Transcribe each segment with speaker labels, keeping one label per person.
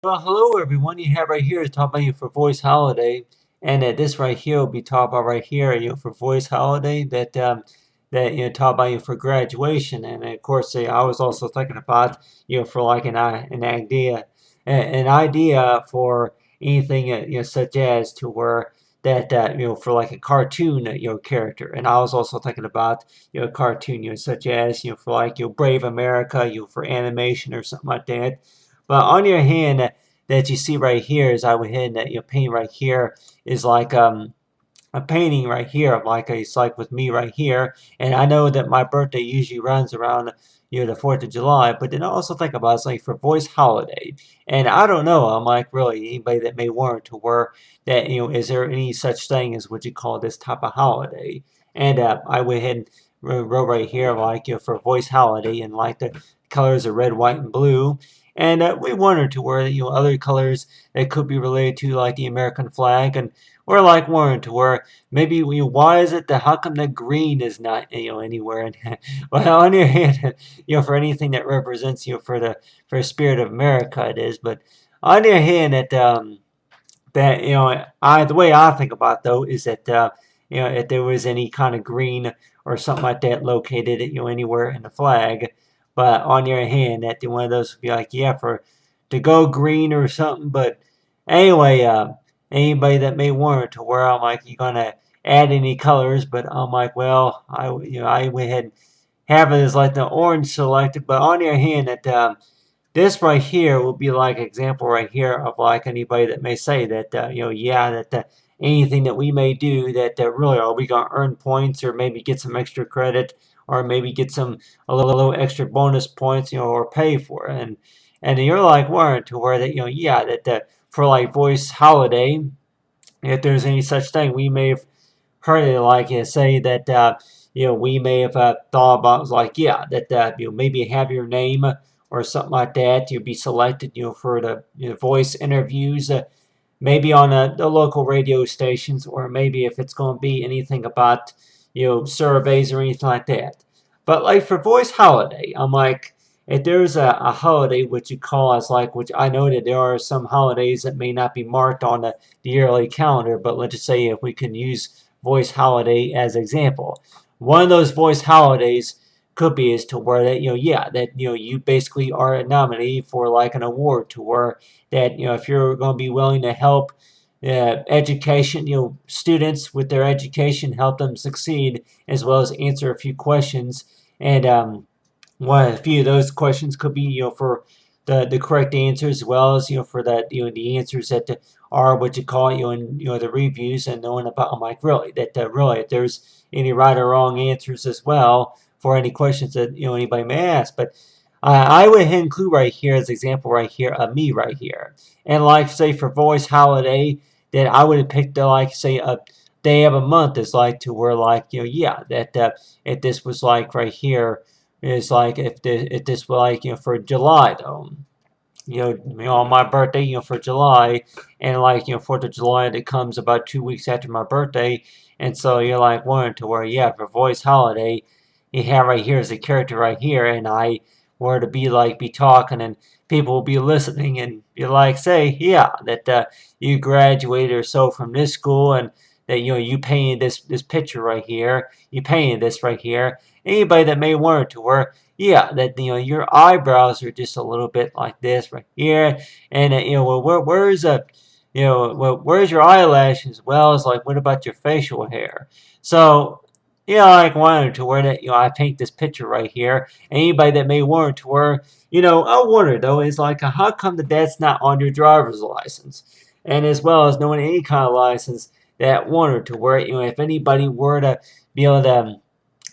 Speaker 1: Well, hello everyone. You have right here is talk about you for Voice Holiday, and this right here will be talk about right here, for Voice Holiday that talk about for graduation, and of course, I was also thinking about for like an idea, an idea for anything such as to where that for like a cartoon character, and I was also thinking about a cartoon such as for like Brave America for animation or something like that. But on your hand, that you see right here is I went ahead and that paint right here is like a painting right here of like it's like with me right here, and I know that my birthday usually runs around the 4th of July, but then I also think about it's like for Voice Holiday, and I don't know, I'm like really anybody that may want to where that is there any such thing as what you call this type of holiday, and I went ahead and wrote right here like for Voice Holiday and like the colors are red, white, and blue. And we wondered to where other colors that could be related to like the American flag, and we're like wondering to where maybe why is it that how come the green is not anywhere in well on your hand for anything that represents for the spirit of America it is, but on your hand that I the way I think about it, though is that if there was any kind of green or something like that located anywhere in the flag, but on your hand that one of those would be like for to go green or something. But anyway, anybody that may want to where I'm like you're gonna add any colors, but I'm like well I went ahead and have it as like the orange selected, but on your hand that this right here will be like example right here of like anybody that may say that yeah that anything that we may do that really are we gonna earn points or maybe get some extra credit or maybe get some a little extra bonus points or pay for it, and you're like Warren to where that yeah that for like Voice Holiday, if there's any such thing we may have heard it like say that we may have thought about like yeah that maybe have your name or something like that you'll be selected for the voice interviews maybe on the local radio stations, or maybe if it's going to be anything about surveys or anything like that. But like for Voice Holiday, I'm like if there's a holiday which you call as like which I know that there are some holidays that may not be marked on the yearly calendar, but let's just say if we can use Voice Holiday as example, one of those Voice Holidays could be is to where that yeah that you basically are a nominee for like an award to where that if you're going to be willing to help education students with their education, help them succeed as well as answer a few questions, and one a few of those questions could be for the correct answers as well as for that the answers that are what you call in the reviews, and knowing about I'm like really that really if there's any right or wrong answers as well for any questions that anybody may ask. But I would include right here as example right here of me right here, and like say for Voice Holiday that I would have picked like say a day of a month is like to where like yeah that if this was like right here is like if this were like for July though, on my birthday, for July, and like 4th of July, that comes about 2 weeks after my birthday, and so you're like wanting to where yeah for Voice Holiday, you have right here is a character right here, and I were to be like be talking and people will be listening and be like say yeah that you graduated or so from this school and that you painted this picture right here, you painted this right here. Anybody that may want to where yeah, that your eyebrows are just a little bit like this right here, and well, where's where's your eyelashes? Well, it's like what about your facial hair? So like wanted to wear that I paint this picture right here. Anybody that may want to wear I wonder though is like how come that's not on your driver's license, and as well as knowing any kind of license that wanted to wear it. If anybody were to be able to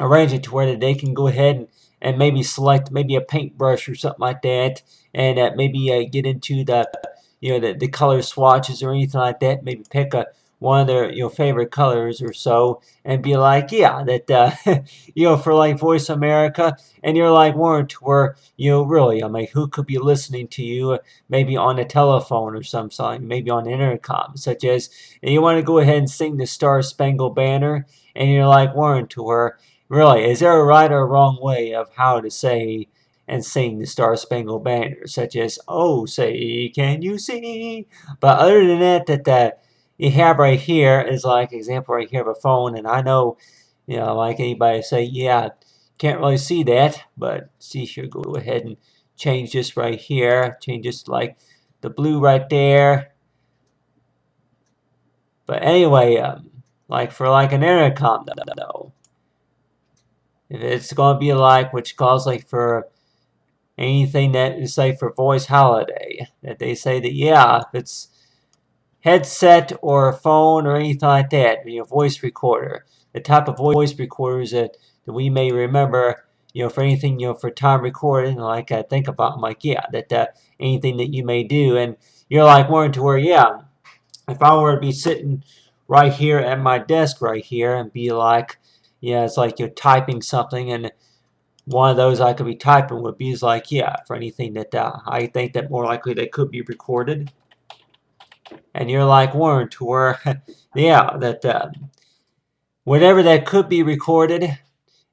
Speaker 1: arrange it to where that they can go ahead and maybe select maybe a paintbrush or something like that, and maybe get into the color swatches or anything like that. Maybe pick one of their favorite colors or so, and be like, yeah, that for like Voice America, and you're like Warren to where really, I mean, who could be listening to you? Maybe on a telephone or something, maybe on the intercom, such as and you want to go ahead and sing the Star Spangled Banner, and you're like Warren to where really, is there a right or wrong way of how to say and sing the Star Spangled Banner, such as "Oh, say, can you see?" But other than that, you have right here is like example right here of a phone, and I know, like anybody say, yeah, can't really see that, but see here, go ahead and change this right here, change this like the blue right there. But anyway, like for like an intercom though, if it's going to be like, which calls like for anything that is say for voice holiday, that they say that yeah, if it's headset or a phone or anything like that, voice recorder, the type of voice recorders that we may remember, for anything, for time recording, like I think about, I'm like, yeah, that anything that you may do, and you're like wanting to where, yeah, if I were to be sitting right here at my desk right here and be like, yeah, it's like you're typing something, and one of those I could be typing would be like, yeah, for anything that I think that more likely they could be recorded. And you're like Warren to where, yeah, that whatever that could be recorded,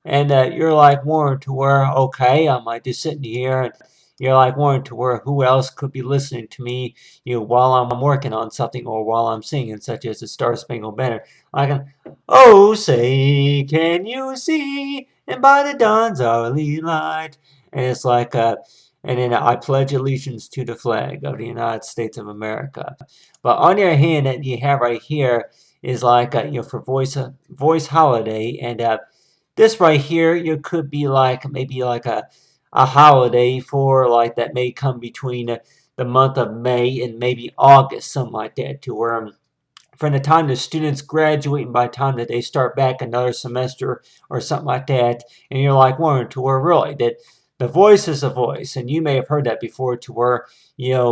Speaker 1: and you're like Warren to where, okay, I'm like just sitting here, and you're like Warren to where who else could be listening to me, while I'm working on something or while I'm singing, such as the Star Spangled Banner. I can, oh, say, can you see, and by the dawn's early light, and it's like, and then I pledge allegiance to the flag of the United States of America. But on your hand that you have right here is like, for voice holiday, and this right here, you could be like maybe like a holiday for like that may come between the month of May and maybe August, something like that, to where from the time the students graduate and by the time that they start back another semester or something like that, and you're like wondering to where really that the voice is a voice, and you may have heard that before, to where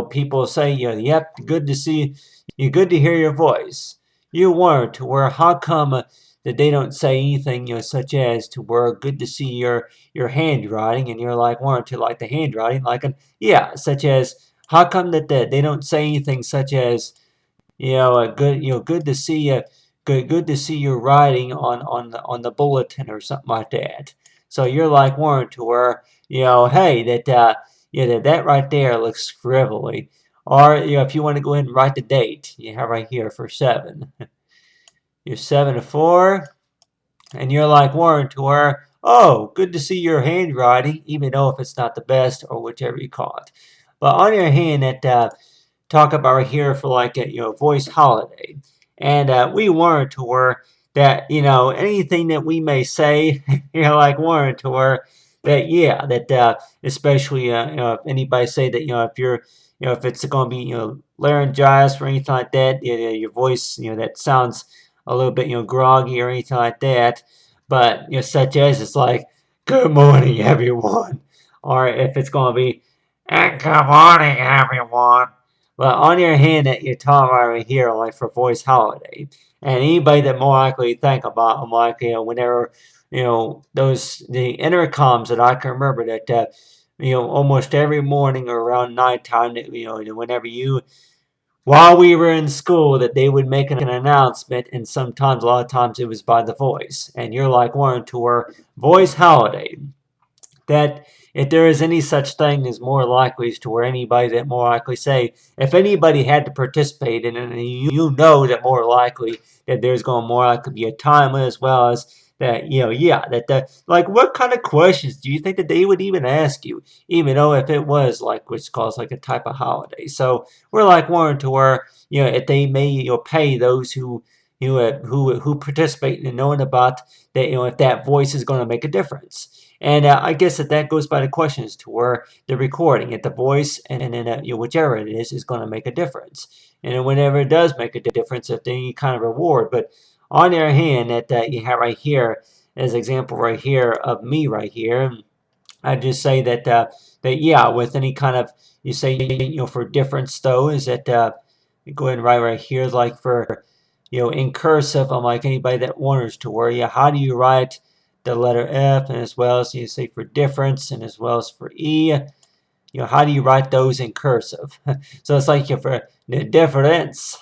Speaker 1: people say, yep, good to see you, good to hear your voice. You wonder to where how come that they don't say anything, such as to where good to see your handwriting, and you're like wondering to like the handwriting, like yeah, such as how come that they don't say anything such as good to see you. Good to see you writing on the bulletin or something like that. So you're like Warren to where hey, that right there looks scribbly. Or if you want to go ahead and write the date, you have right here for 7. You're 7 to 4, and you're like Warren to where, oh, good to see your handwriting, even though if it's not the best or whichever you call it. But on your hand, that talk about right here for like a voice holiday, and we warrant to where that anything that we may say, like warrant to where that yeah that especially if anybody say that if you're if it's going to be laryngitis or anything like that, your voice that sounds a little bit groggy or anything like that, but such as it's like good morning everyone, or if it's going to be and good morning everyone. Well, on your hand that you're talking about right here, like for voice holiday, and anybody that more likely think about them, like whenever those the intercoms that I can remember that almost every morning or around nighttime, that whenever while we were in school, that they would make an announcement, and sometimes a lot of times it was by the voice, and you're like one to our voice holiday. That if there is any such thing as more likely to where anybody that more likely say, if anybody had to participate in it, and you know that more likely that there's going to more likely be a time as well as that, yeah, that like what kind of questions do you think that they would even ask you, even though if it was like which calls like a type of holiday. So we're like wanting to where, if they may pay those who participate in knowing about that, if that voice is going to make a difference. And I guess that goes by the questions to where the recording, if the voice and then whichever it is going to make a difference. And whenever it does make a difference, if any kind of reward. But on the other hand, that you have right here as example right here of me right here, I just say that that yeah, with any kind of you say for difference though, is that you go ahead and write right here like for in cursive. I'm like anybody that wonders to where how do you write the letter F, and as well as you say for difference, and as well as for E, how do you write those in cursive? So it's like for the difference.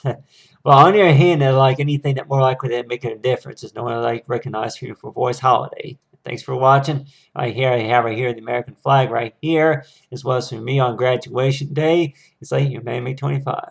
Speaker 1: Well, on your hand, like anything that more likely to make a difference is no one like recognized for you for voice holiday. Thanks for watching. Right here, I have right here the American flag right here, as well as for me on graduation day. It's like, you made me 25.